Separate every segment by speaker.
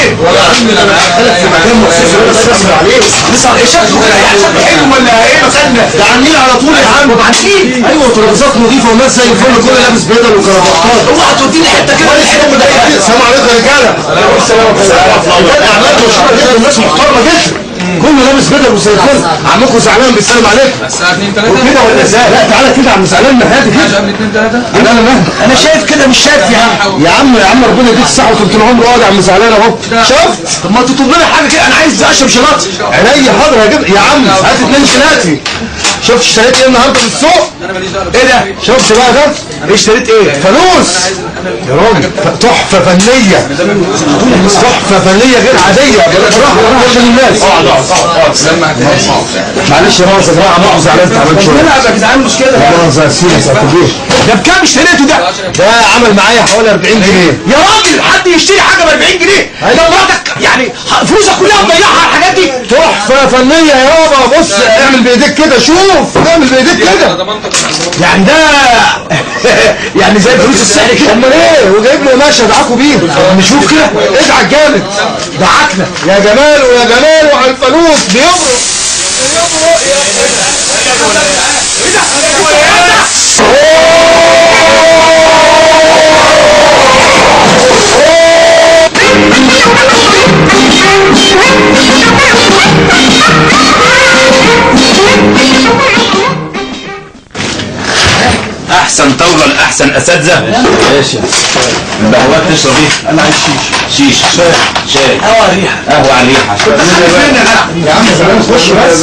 Speaker 1: ايه؟
Speaker 2: والله يا عم انا دخلت في مكان مخصوص بس اسمع عليه.
Speaker 1: نسأل ايه شكله كده؟ يعني شكله حلو ولا ايه مكاننا؟
Speaker 2: ده عاملين على طول يا عم.
Speaker 1: عاملين؟
Speaker 2: ايوه ترابيزات نظيفه والناس زي الفل كله لابس بدل وكرافتات.
Speaker 1: اوعى توديني حته كده
Speaker 2: ولا الحلم ده ايه؟ السلام عليكم يا رجاله. رجاله اعمال مشهوره جدا والناس محترمه جدا. كله لابس بدل وزي الفل. عمكم زعلان بيسلم عليكم.
Speaker 3: الساعة 2 3
Speaker 2: وكده ولا ازاي؟ لا تعالى كده يا عم زعلان هادي كده.
Speaker 3: قبل 2 3
Speaker 1: انا شايف كده مش شايف يا عم.
Speaker 2: يا عم ربنا يديك الصحه وطول العمر. اقعد يا عم زعلان اهو. شفت؟
Speaker 1: طب ما تطلب لنا حاجه كده، انا عايز اشرب شلاطه.
Speaker 2: عينيا حاضر هجيب يا عم. هات 2 شلاتي. شفت اشتريت ايه النهارده في السوق؟
Speaker 1: ايه ده؟
Speaker 2: شفت بقى ده؟
Speaker 1: اشتريت ايه؟
Speaker 2: فانوس يا راجل. تحفه فنيه. تحفه فنيه غير عاديه. بصراحه عشان الناس. اقعد معلش يا مؤاخذه يا جماعه. مؤاخذه على انت عملت شويه.
Speaker 1: لا يا جدعان مش كده.
Speaker 2: مؤاخذه سيبك هتجيه.
Speaker 1: ده بكام اشتريته ده؟
Speaker 2: ده عمل معايا حوالي 40 جنيه.
Speaker 1: يا راجل حد يشتري حاجه ب 40 جنيه؟ ده مراتك يعني فلوسك كلها مضيعها على الحاجات دي.
Speaker 2: تحفه فنيه يابا. بص اعمل بايديك كده. شوف اعمل بايديك كده.
Speaker 1: يعني ده يعني زي فلوس السحر كده.
Speaker 2: امال ايه؟ وجايب لي قماشه ادعكوا بيه.
Speaker 1: نشوف كده.
Speaker 2: ادعك جامد.
Speaker 1: دعكنا
Speaker 2: يا جماله يا جماله على الفانوس بيبرق.
Speaker 4: احسن طاوله لاحسن اساتذه.
Speaker 2: ماشي.
Speaker 4: القهوات تشرب ايه؟
Speaker 2: انا عايز شيش.
Speaker 4: شاي
Speaker 1: قهوه ريحه.
Speaker 4: قهوه على الريحه.
Speaker 1: فين
Speaker 2: يا عم زمان خش بس.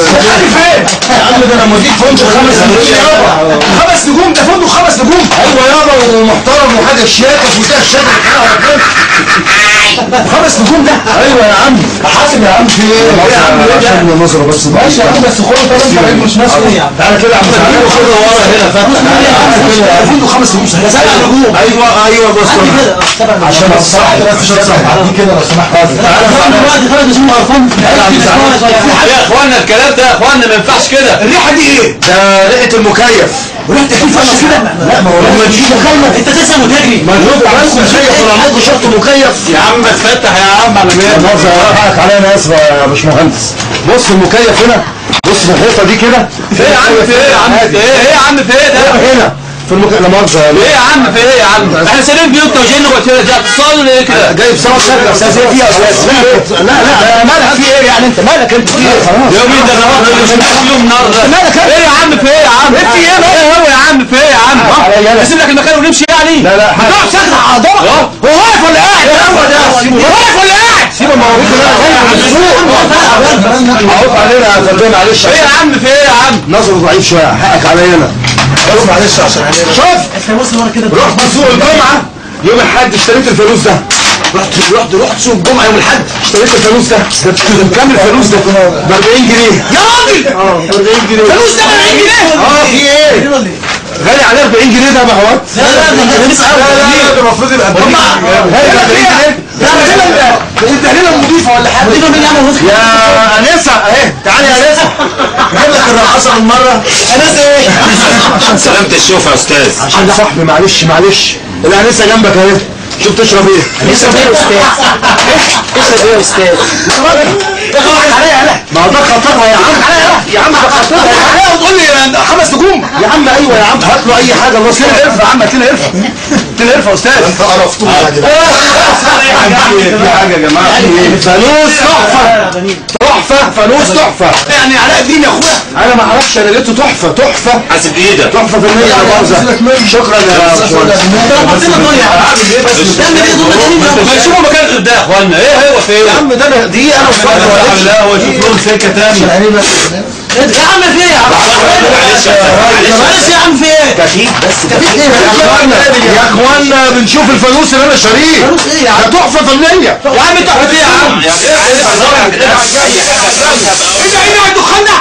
Speaker 1: فين؟
Speaker 2: يا عم ده انا موديك فندق 5 نجوم يابا.
Speaker 1: 5 نجوم؟ ده فندق 5 نجوم.
Speaker 2: ايوه يابا ومحترم وحاجه شياكه وده الشكل بتاعها
Speaker 1: 5 نجوم ده.
Speaker 2: ايوه يا عم.
Speaker 1: حاسب يا عم في ايه؟
Speaker 2: يا عم عشان نظره بس.
Speaker 1: ماشي يا عم بس خد طب انت راجل مش مسؤول يعني.
Speaker 2: تعالى كده يا عم زعلان.
Speaker 4: خد ورا هنا فتح.
Speaker 1: فندق 5 نجوم. ده 7 نجوم.
Speaker 2: ايوه بص عشان الصح بس دي كده لو سمحت. تعالى
Speaker 1: دلوقتي خالد اسمه قرفان.
Speaker 4: يا اخوانا الكلام ده يا اخوانا ما ينفعش كده.
Speaker 1: الريحه دي ايه؟
Speaker 2: ده ريحه المكيف.
Speaker 1: وريحه تكييف وش كده؟
Speaker 2: لا ما هو لما تجيب مكيف
Speaker 1: انت تسمع وتجري.
Speaker 2: ما نشوف بس مكيف ولا عندكم شرط مكيف.
Speaker 4: يا عم اتفتح يا عم على مين؟
Speaker 2: حقك عليا انا اسف يا باشمهندس. بص المكيف هنا. بص في الحيطه دي كده.
Speaker 4: في ايه يا عم في ايه يا عم في ايه يا عم في ايه ده؟
Speaker 2: هنا في المكيف. لا مؤاخذه.
Speaker 4: ايه يا عم في ايه يا عم؟ احنا سايبين بيوتنا وجايين نقعد ده اتصال ليه كده؟
Speaker 2: جايب سوا شكل يا استاذ. ايه في يا استاذ؟ لا
Speaker 1: مالك في ايه يعني؟ انت مالك انت في ايه؟
Speaker 4: يومين ده النهارده مش هنقول النهارده.
Speaker 1: مالك
Speaker 4: ايه يا عم في ايه يا عم؟
Speaker 1: في ايه؟
Speaker 4: ايه هو يا عم في ايه يا عم؟ نسيب لك المكان ونمشي يعني؟
Speaker 2: لا
Speaker 1: هتقعد ساكت على ضربك. هو واقف ولا قاعد؟ هو واقف ولا قاعد؟
Speaker 2: سيبه ما هو عوض علينا يا فندم. معلش.
Speaker 4: ايه يا عم في ايه يا عم؟
Speaker 2: نظره ضعيف شويه. حقك عليا انا. بس معلش عشان عينينا. شوف رحت سوق الجمعه يوم الاحد اشتريت الفانوس ده. رحت سوق الجمعه يوم الاحد اشتريت الفانوس ده. بكام الفانوس ده؟ ب 40 جنيه.
Speaker 1: يا راجل
Speaker 2: 40 جنيه.
Speaker 1: فلوس ده ب 40 جنيه.
Speaker 2: في ايه؟ غالي عليه 40 جنيه ده يا بهوات.
Speaker 1: لا
Speaker 2: ده المفروض يبقى 40 جنيه. غالي 40 جنيه. ده التهليله المضيفه ولا حاجه.
Speaker 1: مضيفه مين يعمل وسخ؟
Speaker 2: يا انسه اهي. تعالي يا انسه. جيب لك الرقاصه من مره.
Speaker 1: انسه ايه؟
Speaker 4: عشان سلامة الشوف يا استاذ.
Speaker 2: عشان صاحبي معلش. الانسه جنبك اهي. شوف تشرب ايه؟
Speaker 1: اشرب ايه يا استاذ؟ اشرب ايه يا استاذ؟ يا اخي عليا لا.
Speaker 2: ما ده خطرها يا عم. يا عم ده خطرها.
Speaker 1: عليا وتقول لي 5 نجوم.
Speaker 2: يا عم ايوه يا عم. هات له اي حاجه. الله يستر.
Speaker 1: قرفه يا عم. هات لنا قرفه. هات لنا قرفه يا استاذ.
Speaker 2: انت قرفتوه يا جدعان.
Speaker 4: في حاجه يا جماعه؟
Speaker 2: فانوس تحفه. فانوس تحفه.
Speaker 1: يعني علاء الدين يا اخويا.
Speaker 2: انا ما اعرفش. انا لقيته تحفه.
Speaker 4: حاسب ايدك.
Speaker 2: تحفه فنيه يا مؤاخذه. شكرا يا باشمهندس.
Speaker 1: حطينا دنيا عامل ايه بس؟ تعمل ايه دول؟
Speaker 4: ما يشوفوا مكان غير ده يا اخوانا. ايه هو في ايه؟
Speaker 2: يا عم ده دي انا وصلت.
Speaker 4: لا هو يشوف لهم سكه ثانيه.
Speaker 1: يا عم في ايه يا عم؟ معلش يا عم في ايه؟
Speaker 2: كفيف بس. كفيف ايه يا اخوانا؟ بنشوف الفانوس اللي انا شاريه.
Speaker 1: فلوس ايه يا عم؟
Speaker 2: ده تحفه فنيه.
Speaker 1: يا عم تحفه ايه يا عم؟ ايه ده؟ ايه الدخان ده؟